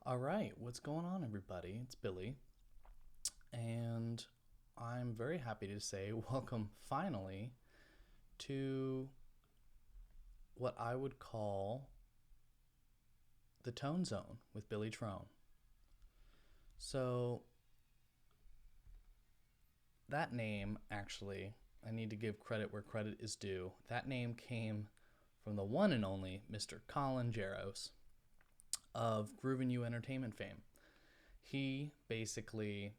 All right, what's going on, everybody? It's Billy, and I'm very happy to say welcome finally to what I would call the Tone Zone with Billy Trone. So, that name actually, I need to give credit where credit is due. That name came from the one and only Mr. Colin Jaros of Groovin' You Entertainment fame. He basically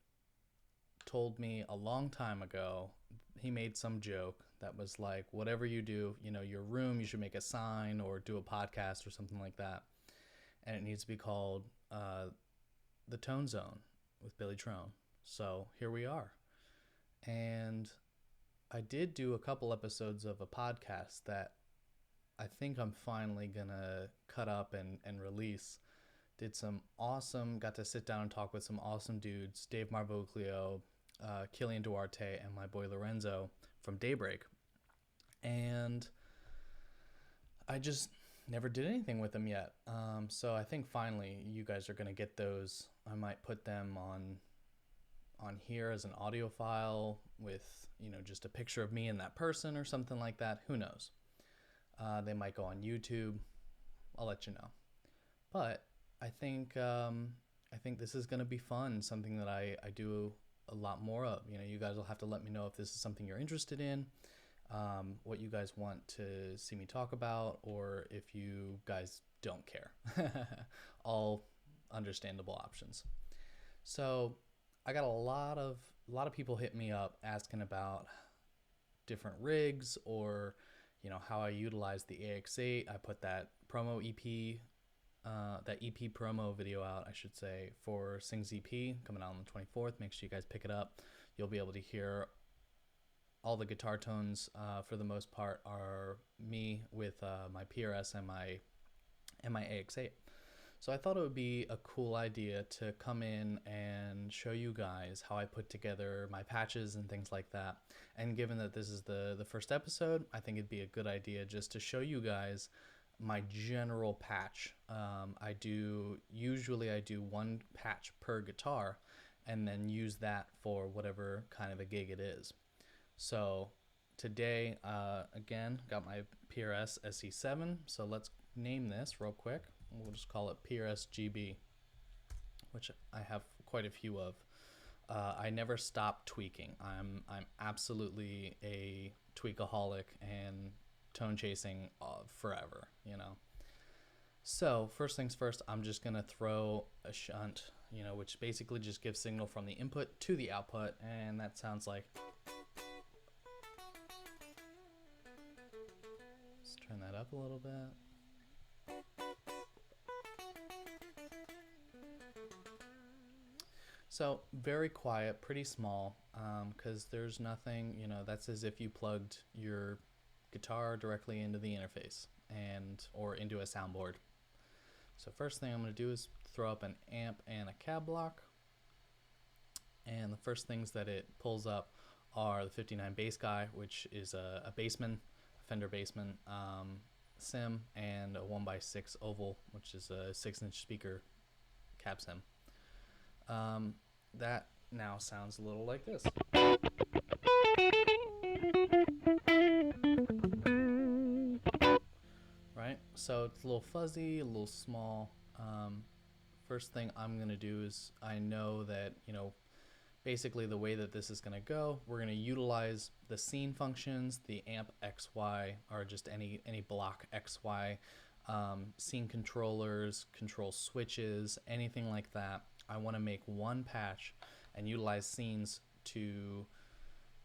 told me a long time ago, he made some joke that was like, whatever you do, your room, you should make a sign or do a podcast or something like that. And it needs to be called The Tone Zone with Billy Trone. So here we are. And I did do a couple episodes of a podcast that I think I'm finally going to cut up and release. Got to sit down and talk with some awesome dudes, Dave Marvoglio, Killian Duarte, and my boy Lorenzo from Daybreak. And I just never did anything with them yet. So I think finally you guys are going to get those. I might put them on here as an audio file with, just a picture of me and that person or something like that. Who knows? They might go on YouTube. I'll let you know. But I think this is going to be fun, something that I do a lot more of. You guys will have to let me know if this is something you're interested in, what you guys want to see me talk about, or if you guys don't care. All understandable options. So I got a lot of people hit me up asking about different rigs or how I utilize the AX8. I put that promo EP that EP promo video out, I should say, for Sing's EP coming out on the 24th. Make sure you guys pick it up. You'll be able to hear all the guitar tones, for the most part, are me with my PRS and my AX8. So I thought it would be a cool idea to come in and show you guys how I put together my patches and things like that. And given that this is the first episode, I think it'd be a good idea just to show you guys my general patch. I do one patch per guitar and then use that for whatever kind of a gig it is. So today, again, got my PRS SE7. So let's name this real quick. We'll just call it PRS GB, which I have quite a few of. I never stop tweaking. I'm absolutely a tweakaholic and tone chasing forever, So first things first, I'm just gonna throw a shunt, which basically just gives signal from the input to the output, and that sounds like. Let's turn that up a little bit. So very quiet, pretty small, because there's nothing, that's as if you plugged your guitar directly into the interface or into a soundboard. So first thing I'm going to do is throw up an amp and a cab block. And the first things that it pulls up are the 59 bass guy, which is a Bassman, a Fender Bassman sim, and a 1x6 oval, which is a 6-inch speaker cab sim. That now sounds a little like this. Right? So it's a little fuzzy, a little small. First thing I'm going to do is I know that, basically the way that this is going to go, we're going to utilize the scene functions, the amp XY, or just any block XY, scene controllers, control switches, anything like that. I want to make one patch and utilize scenes to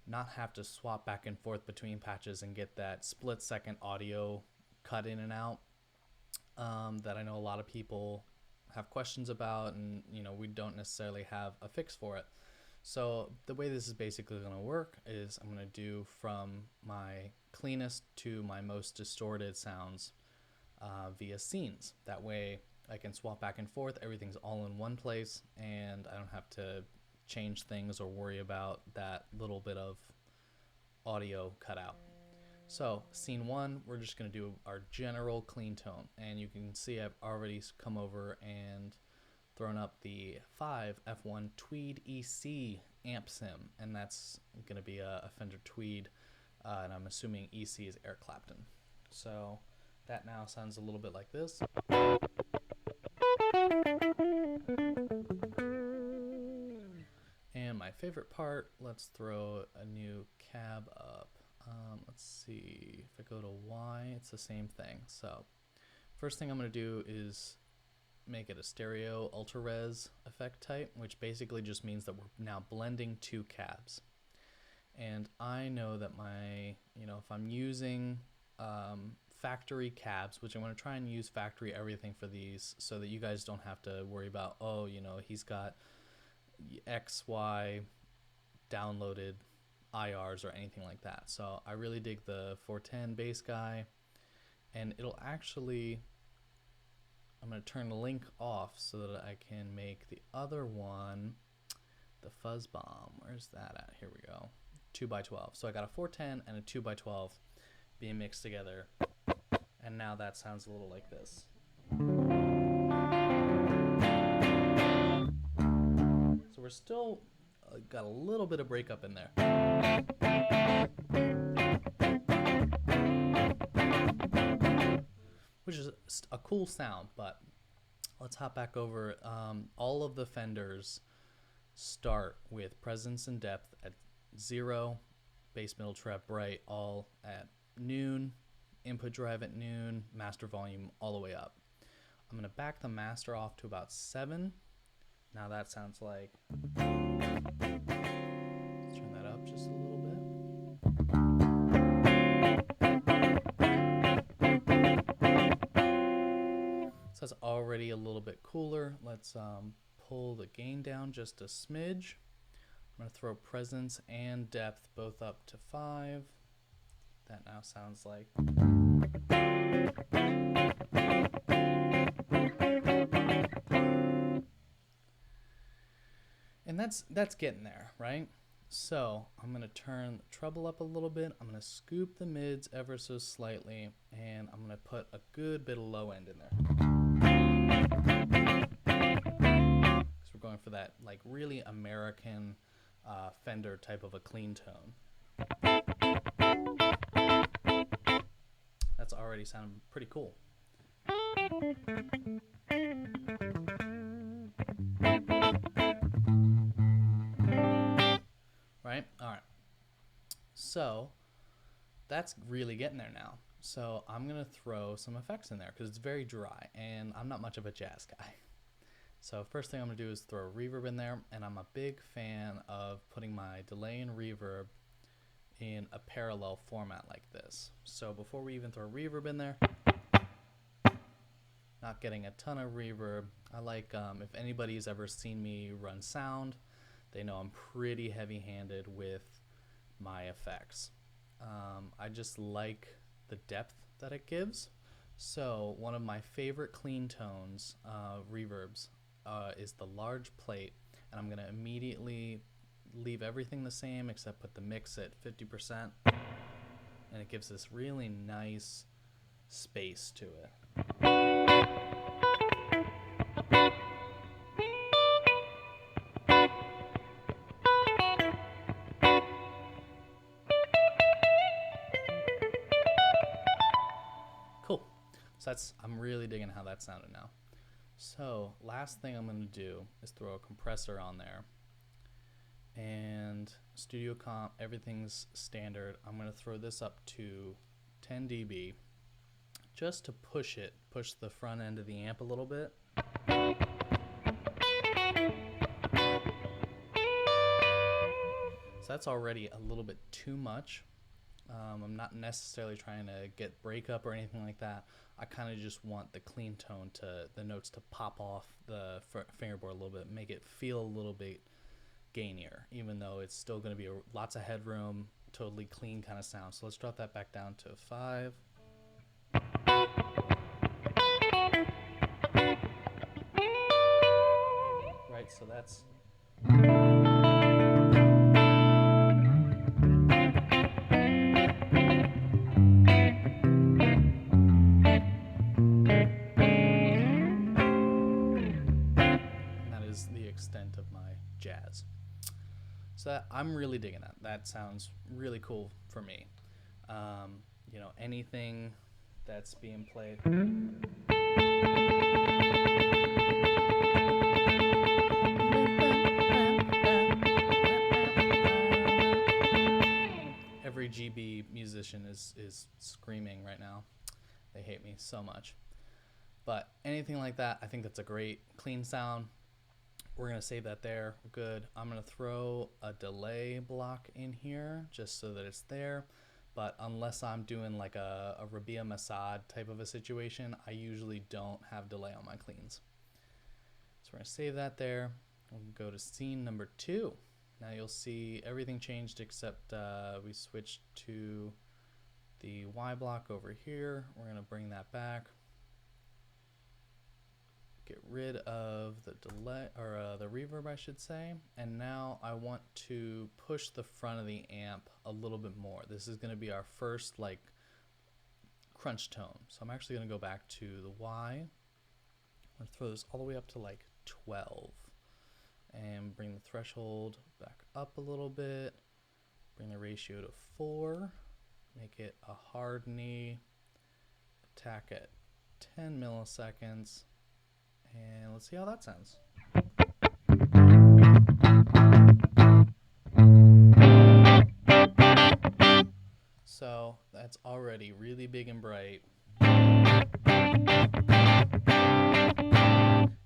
not have to swap back and forth between patches and get that split-second audio cut in and out, that I know a lot of people have questions about, and we don't necessarily have a fix for it. So the way this is basically going to work is I'm going to do from my cleanest to my most distorted sounds via scenes. That way I can swap back and forth. Everything's all in one place, and I don't have to change things or worry about that little bit of audio cut out. So scene one, we're just going to do our general clean tone, and you can see I've already come over and throwing up the 5 F1 Tweed EC amp sim, and that's going to be a Fender Tweed, and I'm assuming EC is Eric Clapton. So that now sounds a little bit like this. And my favorite part, let's throw a new cab up. Let's see, if I go to Y, it's the same thing. So first thing I'm going to do is make it a stereo ultra res effect type, which basically just means that we're now blending two cabs. And I know that if I'm using factory cabs, which I'm going to try and use factory everything for these so that you guys don't have to worry about, oh, he's got XY downloaded IRs or anything like that. So I really dig the 410 bass guy, and it'll actually, I'm going to turn the link off so that I can make the other one, the fuzz bomb. Where's that at? Here we go. 2x12. So I got a 410 and a 2x12 being mixed together, and now that sounds a little like this. So we're still got a little bit of breakup in there. Which is a cool sound, but let's hop back over. All of the Fenders start with presence and depth at 0, bass, middle, treble, bright, all at noon, input drive at noon, master volume all the way up. I'm going to back the master off to about 7. Now that sounds like, let's turn that up just a little bit. So that's already a little bit cooler. Let's pull the gain down just a smidge. I'm going to throw presence and depth both up to 5. That now sounds like. And that's getting there, right? So I'm going to turn the treble up a little bit. I'm going to scoop the mids ever so slightly, and I'm going to put a good bit of low end in there. Because we're going for that like really American Fender type of a clean tone. That's already sounding pretty cool. Right? All right. So that's really getting there now. So I'm going to throw some effects in there because it's very dry, and I'm not much of a jazz guy. So first thing I'm going to do is throw a reverb in there, and I'm a big fan of putting my delay and reverb in a parallel format like this. So before we even throw reverb in there, not getting a ton of reverb. I like, if anybody's ever seen me run sound, they know I'm pretty heavy-handed with my effects. I just like the depth that it gives. So one of my favorite clean tones, reverbs, is the large plate, and I'm going to immediately leave everything the same except put the mix at 50%, and it gives this really nice space to it. Cool. So I'm really digging how that sounded now. So last thing I'm going to do is throw a compressor on there, and studio comp, everything's standard. I'm going to throw this up to 10 dB just to push the front end of the amp a little bit. So that's already a little bit too much. I'm not necessarily trying to get breakup or anything like that. I kind of just want the clean tone the notes to pop off the fingerboard a little bit, make it feel a little bit gainier, even though it's still going to be lots of headroom, totally clean kind of sound. So let's drop that back down to 5. Right, so that's. extent of my jazz. So I'm really digging that. That sounds really cool for me. You know, anything that's being played. Every GB musician is screaming right now. They hate me so much. But anything like that, I think that's a great clean sound. We're going to save that there. Good. I'm going to throw a delay block in here just so that it's there. But unless I'm doing like a Rabia Masad type of a situation, I usually don't have delay on my cleans. So we're going to save that there. We'll go to scene number 2. Now you'll see everything changed except we switched to the Y block over here. We're going to bring that back. Get rid of the delay, or the reverb, I should say. And now I want to push the front of the amp a little bit more. This is going to be our first like crunch tone. So I'm actually going to go back to the Y. I'm going to throw this all the way up to like 12. And bring the threshold back up a little bit. Bring the ratio to 4. Make it a hard knee. Attack at 10 milliseconds. And let's see how that sounds. So that's already really big and bright. And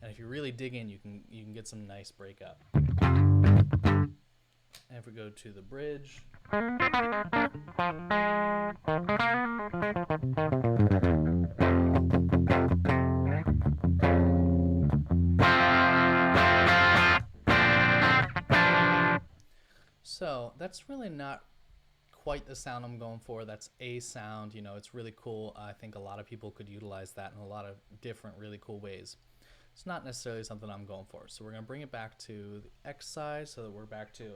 if you really dig in, you can get some nice breakup. And if we go to the bridge, so that's really not quite the sound I'm going for. That's a sound, you know, it's really cool. I think a lot of people could utilize that in a lot of different really cool ways. It's not necessarily something I'm going for. So we're going to bring it back to the X side so that we're back to.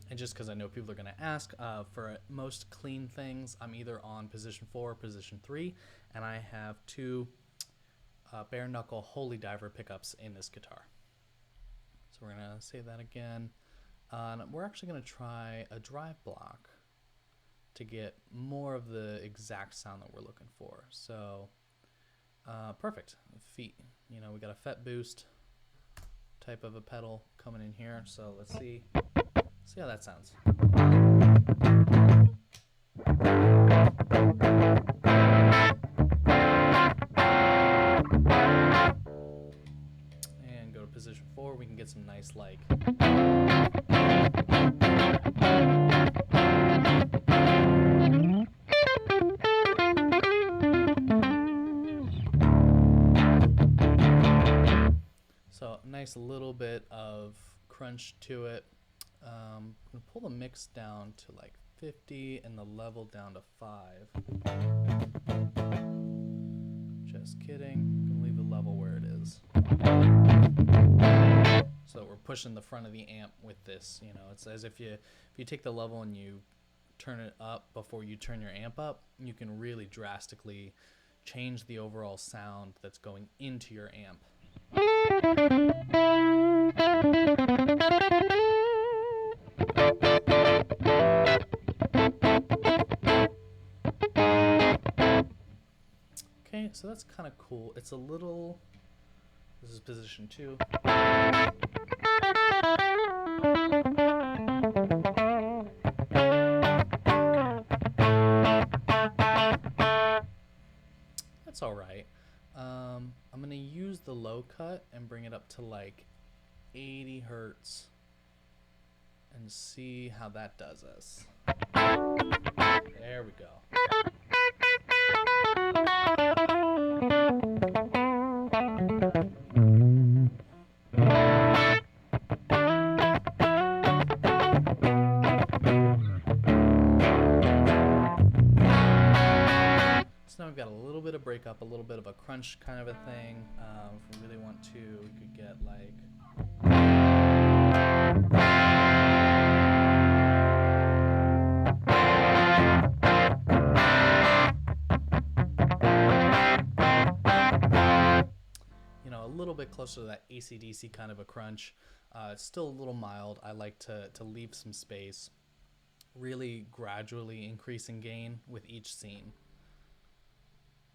And just because I know people are going to ask, for most clean things, I'm either on position 4 or position 3, and I have 2 bare knuckle holy diver pickups in this guitar. So we're going to save that again. We're actually going to try a drive block to get more of the exact sound that we're looking for. So perfect. Feet, you know, we got a FET boost type of a pedal coming in here. So let's see how that sounds. And go to position 4, we can get some nice like. So nice little bit of crunch to it. I'm going to pull the mix down to like 50 and the level down to 5. Just kidding. I'm going to leave the level where it is. So we're pushing the front of the amp with this. You know, it's as if you take the level and you turn it up before you turn your amp up, you can really drastically change the overall sound that's going into your amp. Okay, so that's kind of cool. It's a little, this is position 2. That's all right. I'm going to use the low cut and bring it up to like 80 hertz and see how that does us. There we go. So now we've got a little bit of breakup, a little bit of a crunch kind of a thing. If we really want to, we could get like. closer to that AC/DC kind of a crunch. It's still a little mild. I like to leave some space, really gradually increasing gain with each scene.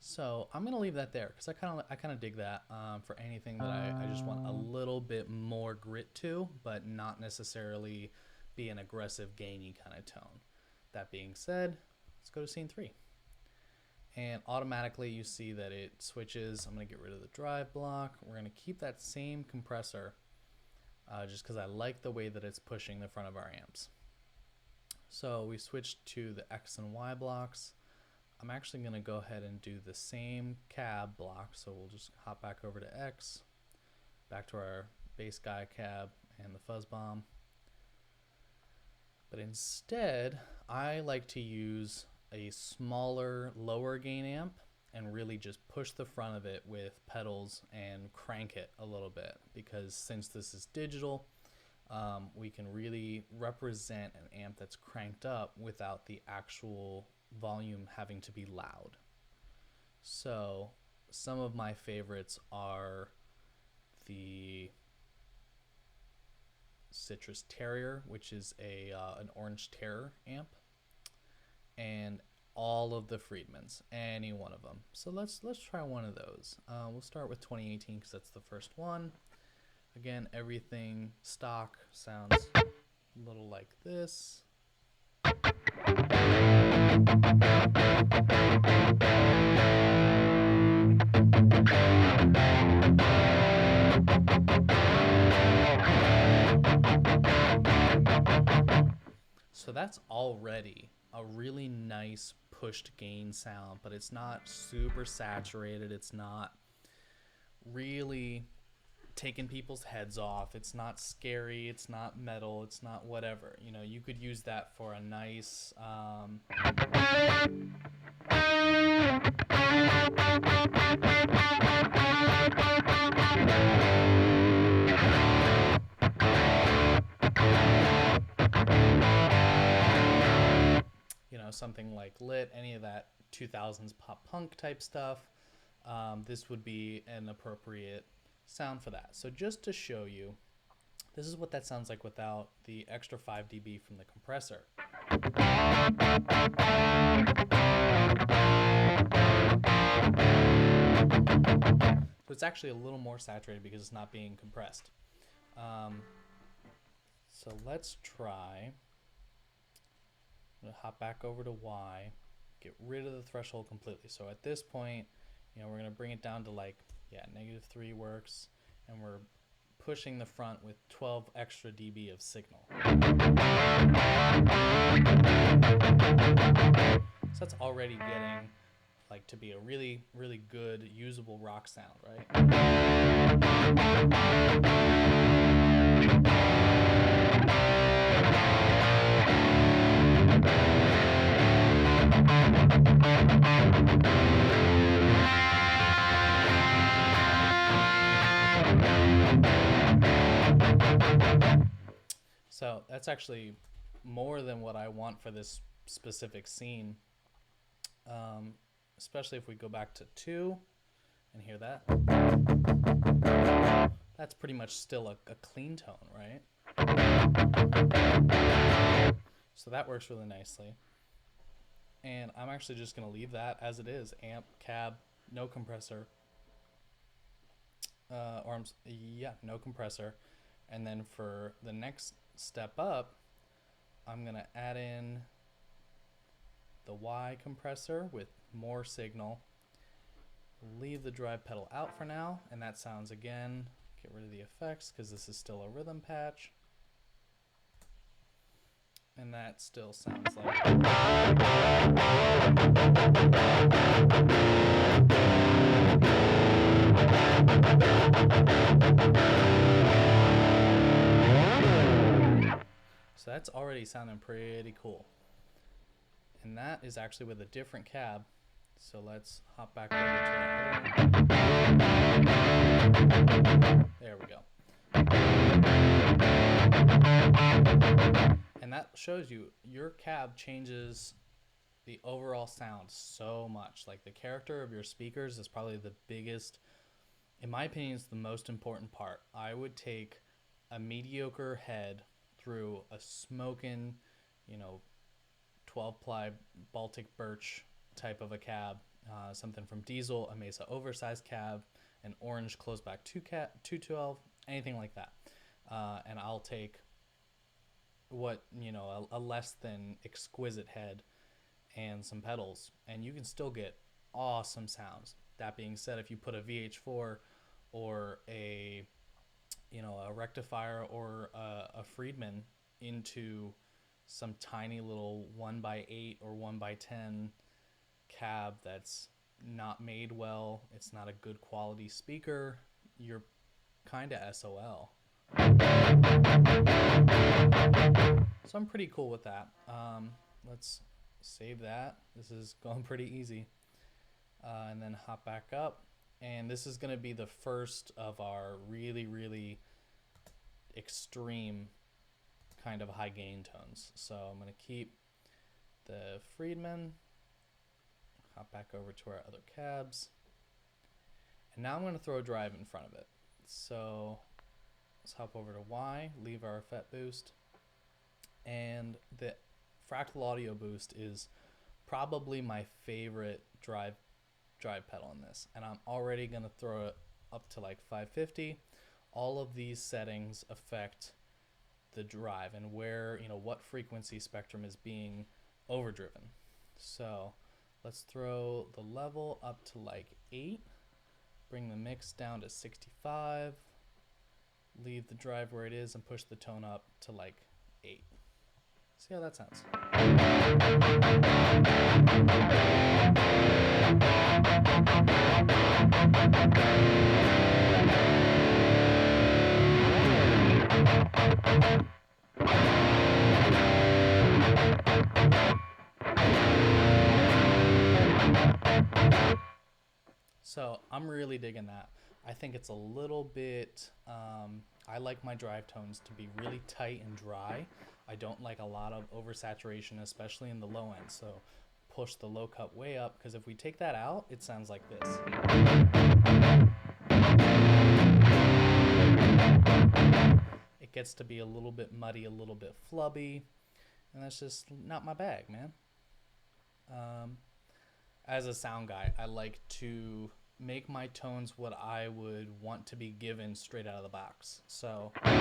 So I'm gonna leave that there because I kind of dig that for anything that I just want a little bit more grit to, but not necessarily be an aggressive gainy kind of tone. That being said, let's go to scene 3. And automatically you see that it switches. I'm gonna get rid of the drive block. We're gonna keep that same compressor just because I like the way that it's pushing the front of our amps. So we switched to the X and Y blocks. I'm actually going to go ahead and do the same cab block, so we'll just hop back over to X, back to our bass guy cab and the fuzz bomb. But instead, I like to use a smaller, lower gain amp and really just push the front of it with pedals and crank it a little bit, because since this is digital, we can really represent an amp that's cranked up without the actual volume having to be loud. So some of my favorites are the Citrus Terrier, which is an Orange Terror amp, and all of the Friedmans, any one of them. So let's try one of those. We'll start with 2018 because that's the first one. Again, everything stock, sounds a little like this. So that's already a really nice pushed gain sound, but it's not super saturated. It's not really taking people's heads off. It's not scary. It's not metal. It's not whatever. You know, you could use that for a nice you know, something like Lit, any of that 2000s pop punk type stuff. This would be an appropriate sound for that. So just to show you, this is what that sounds like without the extra 5 dB from the compressor. So it's actually a little more saturated because it's not being compressed. So let's try. I'm going to hop back over to Y, get rid of the threshold completely. So at this point, you know, we're going to bring it down to like, yeah, -3 works, and we're pushing the front with 12 extra dB of signal. So that's already getting like to be a really, really good usable rock sound, right? So that's actually more than what I want for this specific scene, especially if we go back to 2 and hear that. That's pretty much still a clean tone, right? So that works really nicely. And I'm actually just going to leave that as it is. Amp, cab, no compressor. No compressor. And then for the next step up, I'm going to add in the Y compressor with more signal. Leave the drive pedal out for now, and that sounds again. Get rid of the effects because this is still a rhythm patch. And that still sounds like. So that's already sounding pretty cool. And that is actually with a different cab. So let's hop back over to that. There we go. And that shows you your cab changes the overall sound so much. Like the character of your speakers is probably the biggest in my opinion, is the most important part. I would take a mediocre head through a smoking, 12-ply Baltic birch type of a cab, something from Diesel, a Mesa oversized cab, an orange closeback 212, anything like that. And I'll take what, a less than exquisite head and some pedals, and you can still get awesome sounds. That being said, if you put a VH4 or a rectifier or a Friedman into some tiny little 1x8 or 1x10 cab that's not made well, it's not a good quality speaker, you're kind of SOL. So I'm pretty cool with that. Let's save that. This is going pretty easy. And then hop back up. And this is going to be the first of our really, really extreme kind of high gain tones. So I'm going to keep the Friedman, hop back over to our other cabs. And now I'm going to throw a drive in front of it. So let's hop over to Y, leave our FET boost. And the Fractal Audio Boost is probably my favorite drive pedal in this. And I'm already going to throw it up to like 550. All of these settings affect the drive and where, what frequency spectrum is being overdriven. So let's throw the level up to like 8. Bring the mix down to 65. Leave the drive where it is and push the tone up to like 8. See how that sounds. So I'm really digging that. I think it's a little bit, I like my drive tones to be really tight and dry. I don't like a lot of oversaturation, especially in the low end. So push the low cut way up, because if we take that out, it sounds like this. It gets to be a little bit muddy, a little bit flubby, and that's just not my bag, man. As a sound guy, I like to make my tones what I would want to be given straight out of the box. So I'm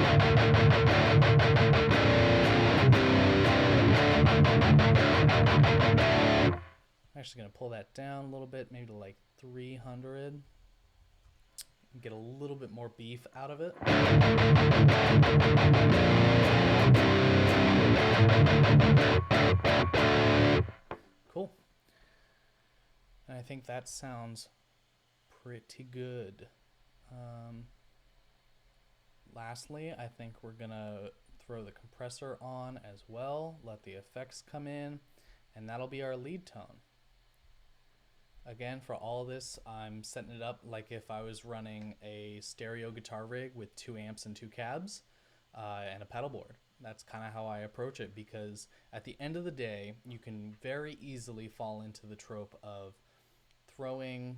actually going to pull that down a little bit, maybe to like 300. Get a little bit more beef out of it. Cool. And I think that sounds pretty good. Lastly, I think we're gonna throw the compressor on as well, let the effects come in, and that'll be our lead tone. Again, for all this, I'm setting it up like if I was running a stereo guitar rig with 2 amps and 2 cabs and a pedal board. That's kind of how I approach it, because at the end of the day, you can very easily fall into the trope of throwing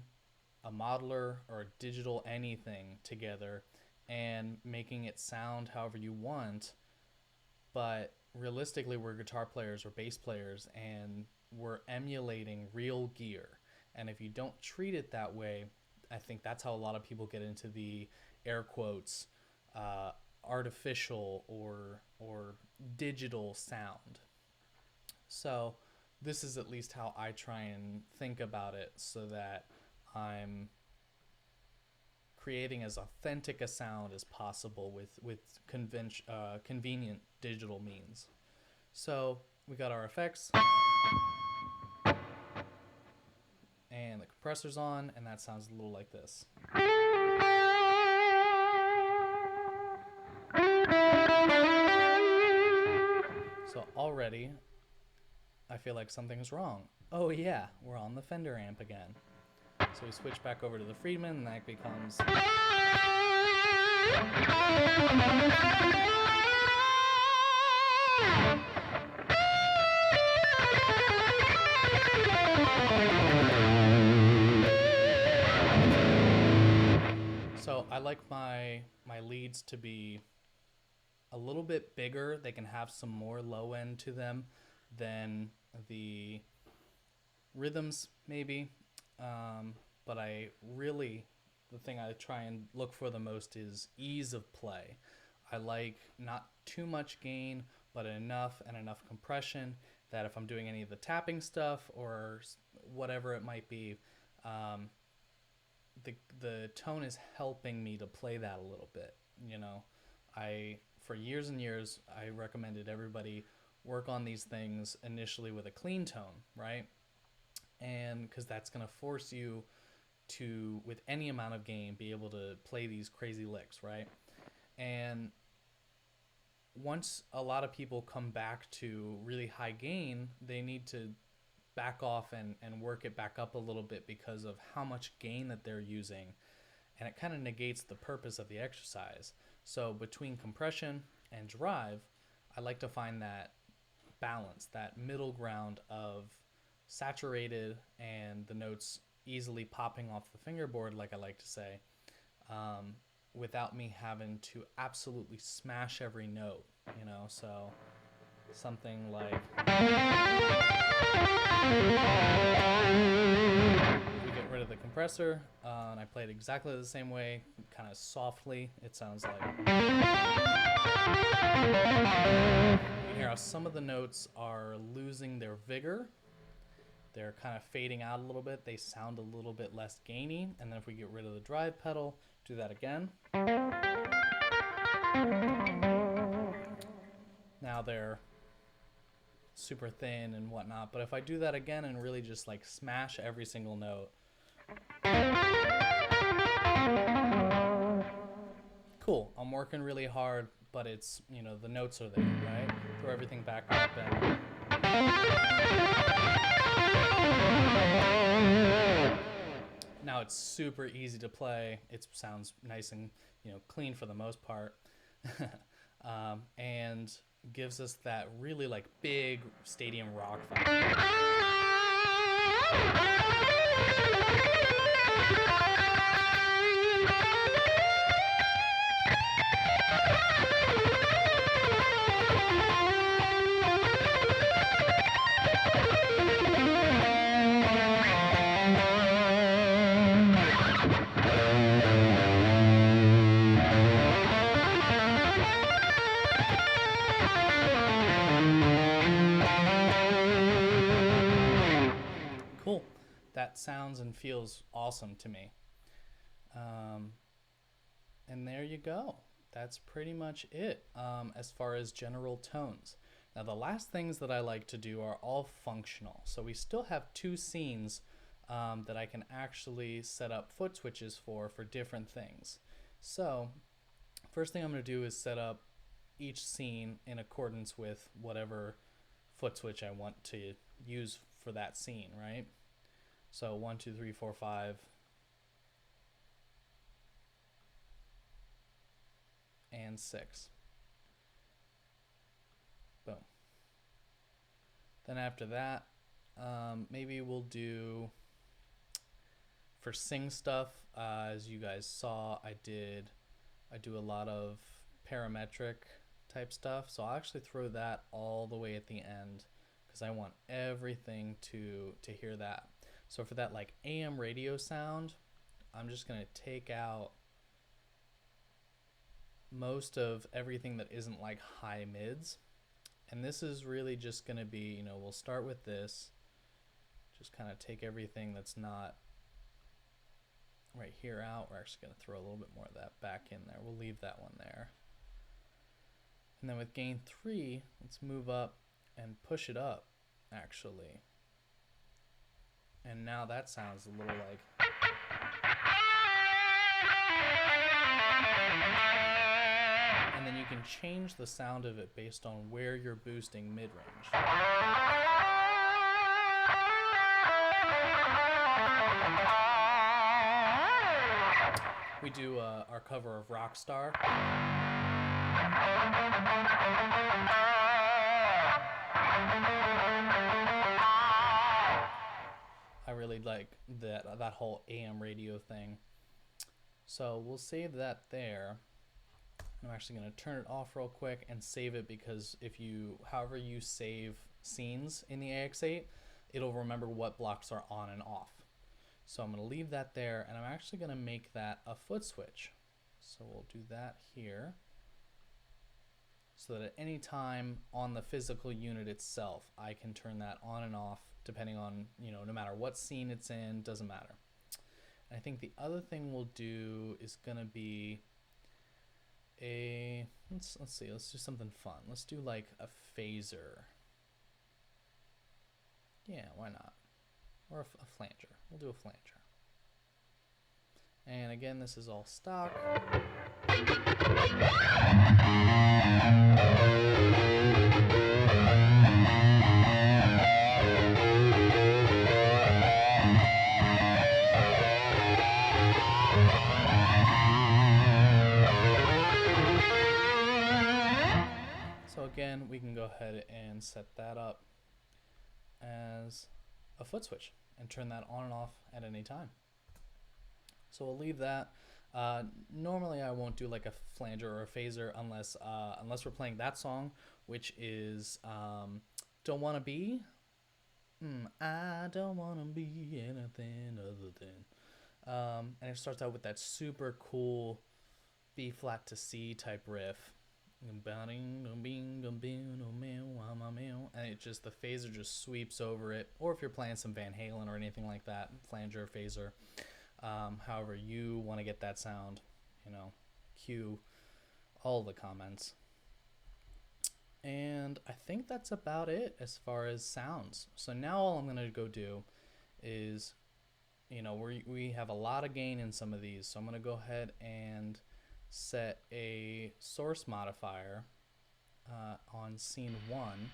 a modeler or a digital anything together and making it sound however you want, but realistically we're guitar players or bass players and we're emulating real gear. And if you don't treat it that way, I think that's how a lot of people get into the air quotes artificial or digital sound. So this is at least how I try and think about it, so that I'm creating as authentic a sound as possible with convenient digital means. So we got our effects and the compressor's on, and that sounds a little like this. So already I feel like something's wrong. Oh yeah, we're on the Fender amp again. So we switch back over to the Friedman, and that becomes... like my leads to be a little bit bigger. They can have some more low end to them than the rhythms, maybe. But the thing I try and look for the most is ease of play. I like not too much gain, but enough compression that if I'm doing any of the tapping stuff or whatever it might be, the tone is helping me to play that a little bit. For years and years, I recommended everybody work on these things initially with a clean tone, right? And because that's going to force you to, with any amount of gain, be able to play these crazy licks, right? And once a lot of people come back to really high gain, they need to back off and work it back up a little bit because of how much gain that they're using. And it kind of negates the purpose of the exercise. So between compression and drive, I like to find that balance, that middle ground of saturated and the notes easily popping off the fingerboard, like I like to say, without me having to absolutely smash every note, so something like we get rid of the compressor, and I play it exactly the same way, kind of softly. It sounds like you hear how some of the notes are losing their vigor. They're kind of fading out a little bit. They sound a little bit less gainy. And then if we get rid of the drive pedal, do that again. Now they're super thin and whatnot. But if I do that again and really just like smash every single note. Cool. I'm working really hard, but it's, the notes are there, right? Throw everything back up and... Now it's super easy to play. It sounds nice and clean for the most part, and gives us that really like big stadium rock vibe. Cool. That sounds and feels awesome to me. And there you go. That's pretty much it as far as general tones. Now the last things that I like to do are all functional. So we still have two scenes that I can actually set up foot switches for different things. So first thing I'm going to do is set up each scene in accordance with whatever foot switch I want to use for that scene, right? So 1, 2, 3, 4, 5. And 6. Boom. Then after that, maybe we'll do, for sing stuff, as you guys saw, I do a lot of parametric type stuff. So I'll actually throw that all the way at the end because I want everything to hear that. So for that like AM radio sound, I'm just going to take out most of everything that isn't like high mids. And this is really just going to be, we'll start with this. Just kind of take everything that's not right here out. We're actually going to throw a little bit more of that back in there. We'll leave that one there. And then with gain 3, let's move up and push it up, actually. And now that sounds a little like... And then you can change the sound of it based on where you're boosting mid-range. We do our cover of Rockstar. I really like that whole AM radio thing. So we'll save that there. I'm actually going to turn it off real quick and save it, because if you, however you save scenes in the AX8, it'll remember what blocks are on and off. So I'm going to leave that there, and I'm actually going to make that a foot switch. So we'll do that here, so that at any time on the physical unit itself, I can turn that on and off depending on, no matter what scene it's in, doesn't matter. And I think the other thing we'll do is going to be let's see, let's do something fun. Let's do like a phaser. Yeah, why not? Or a flanger. We'll do a flanger. And again, this is all stock. So again, we can go ahead and set that up as a foot switch and turn that on and off at any time. So we'll leave that. Normally I won't do like a flanger or a phaser unless we're playing that song, which is Don't Wanna Be. I don't wanna be anything other than. And it starts out with that super cool B flat to C type riff. And it just, the phaser just sweeps over it. Or if you're playing some Van Halen or anything like that, flanger, phaser, however you want to get that sound, cue all the comments. And I think that's about it as far as sounds. So now all I'm going to go do is, we have a lot of gain in some of these. So I'm going to go ahead and set a source modifier on scene 1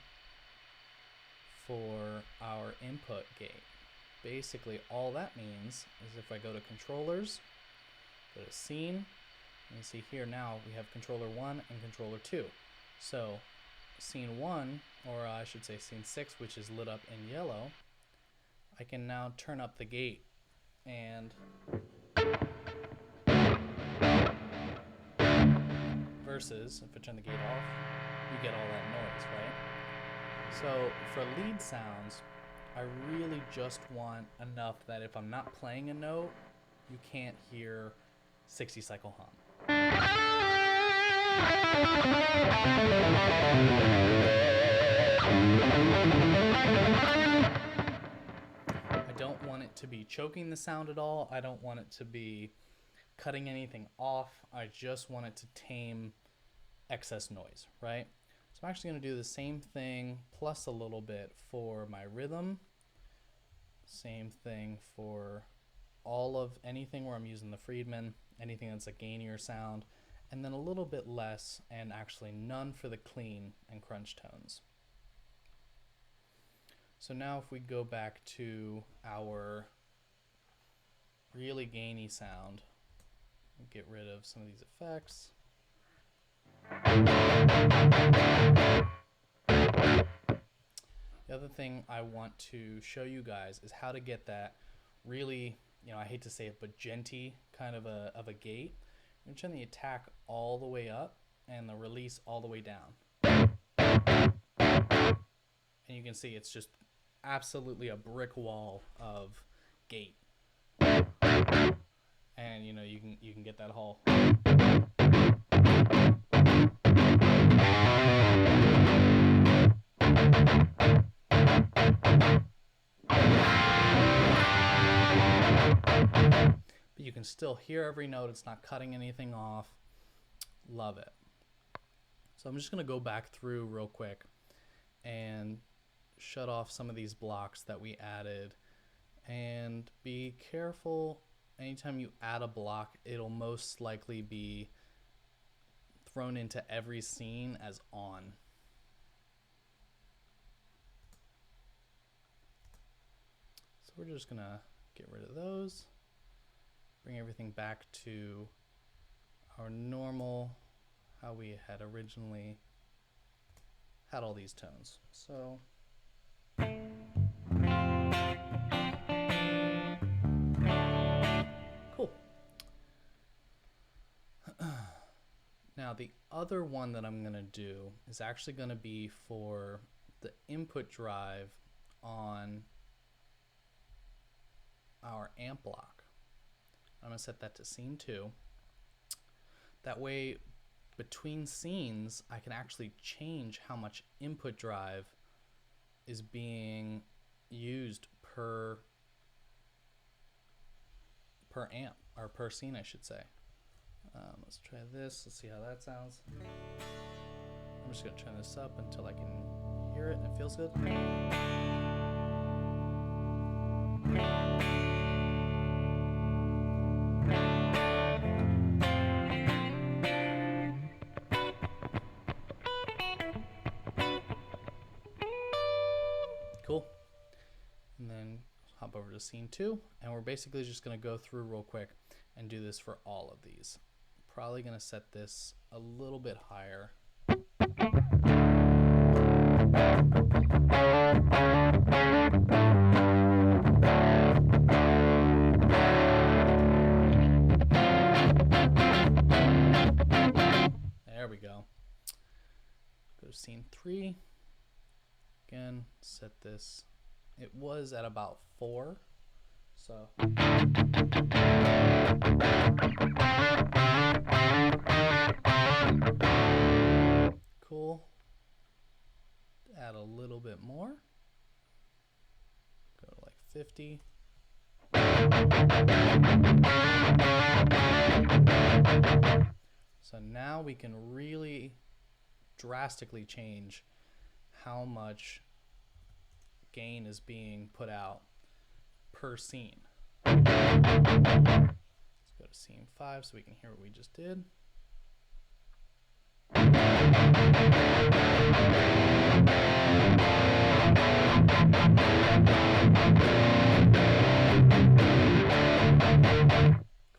for our input gate. Basically all that means is if I go to controllers, go to scene, and you see here now we have controller 1 and controller 2. So scene 1, or I should say scene 6, which is lit up in yellow, I can now turn up the gate, and versus if I turn the gate off, you get all that noise, right? So for lead sounds, I really just want enough that if I'm not playing a note, you can't hear 60 cycle hum. I don't want it to be choking the sound at all. I don't want it to be cutting anything off. I just want it to tame excess noise, right? So I'm actually going to do the same thing plus a little bit for my rhythm. Same thing for all of anything where I'm using the Friedman, anything that's a gainier sound, and then a little bit less, and actually none for the clean and crunch tones. So now if we go back to our really gainy sound, get rid of some of these effects. The other thing I want to show you guys is how to get that really, I hate to say it, but genty kind of a gate. I'm going to turn the attack all the way up and the release all the way down. And you can see it's just absolutely a brick wall of gate. And you can get that whole. But you can still hear every note. It's not cutting anything off. Love it. So I'm just going to go back through real quick and shut off some of these blocks that we added. And be careful, anytime you add a block, it'll most likely be thrown into every scene as on. So we're just going to get rid of those. Bring everything back to our normal, how we had originally had all these tones. So cool. Now the other one that I'm going to do is actually going to be for the input drive on our amp block. I'm going to set that to scene 2. That way, between scenes, I can actually change how much input drive is being used per amp, or per scene, I should say. Let's try this. Let's see how that sounds. I'm just going to turn this up until I can hear it and it feels good. Cool. And then hop over to scene 2, and we're basically just going to go through real quick and do this for all of these. Probably going to set this a little bit higher. There we go. Go to scene 3. Again, set this. It was at about 4, so. Cool. Add a little bit more. Go to like 50. So now we can really drastically change how much gain is being put out per scene. Let's go to scene 5 so we can hear what we just did.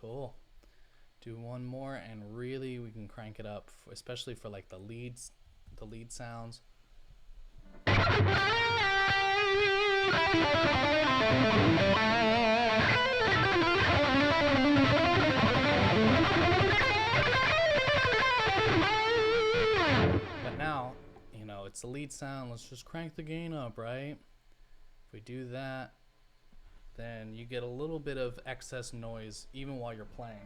Cool. Do one more and really we can crank it up, especially for like the lead sounds. But now, you know, it's the lead sound. Let's just crank the gain up, right? If we do that, then you get a little bit of excess noise even while you're playing.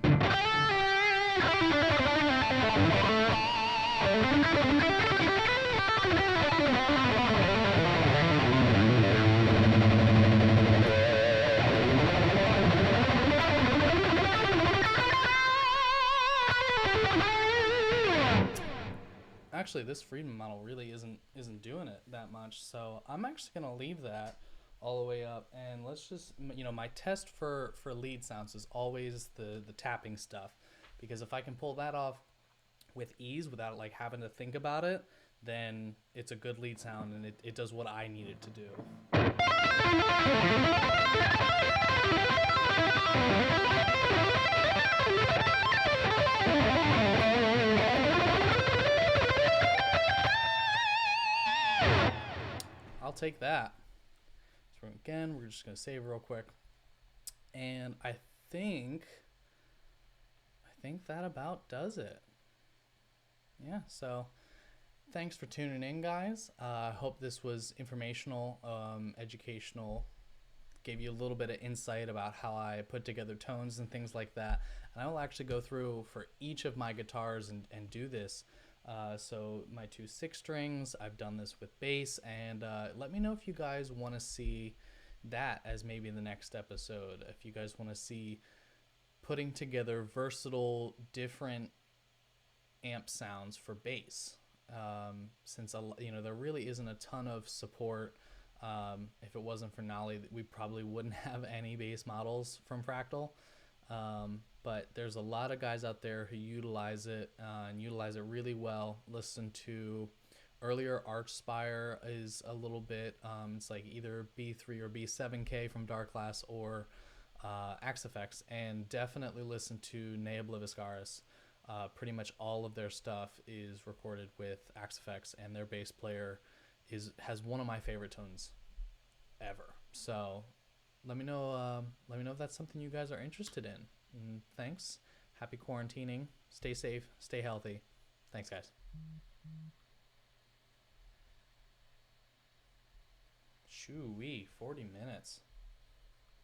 Actually, this Friedman model really isn't doing it that much, so I'm actually going to leave that all the way up, and let's just, you know, my test for lead sounds is always the tapping stuff, because if I can pull that off with ease without like having to think about it, then it's a good lead sound and it does what I need it to do. I'll take that. So again, we're just going to save real quick. And I think that about does it. Yeah, so thanks for tuning in, guys. I hope this was informational, educational, gave you a little bit of insight about how I put together tones and things like that. And I will actually go through for each of my guitars and do this. So my 2 6 strings, I've done this with bass, and let me know if you guys want to see that as maybe the next episode. If you guys want to see putting together versatile, different amp sounds for bass, since you know, there really isn't a ton of support. If it wasn't for Nolly, we probably wouldn't have any bass models from Fractal. But there's a lot of guys out there who utilize it and utilize it really well. Listen to earlier Archspire is a little bit, it's like either B3 or B7K from Darkglass or AX8, and definitely listen to Nea Obliviscaris. Pretty much all of their stuff is recorded with AX8, and their bass player has one of my favorite tones ever. So let me know if that's something you guys are interested in. And thanks. Happy quarantining. Stay safe. Stay healthy. Thanks, guys. Shoo-wee, 40 minutes.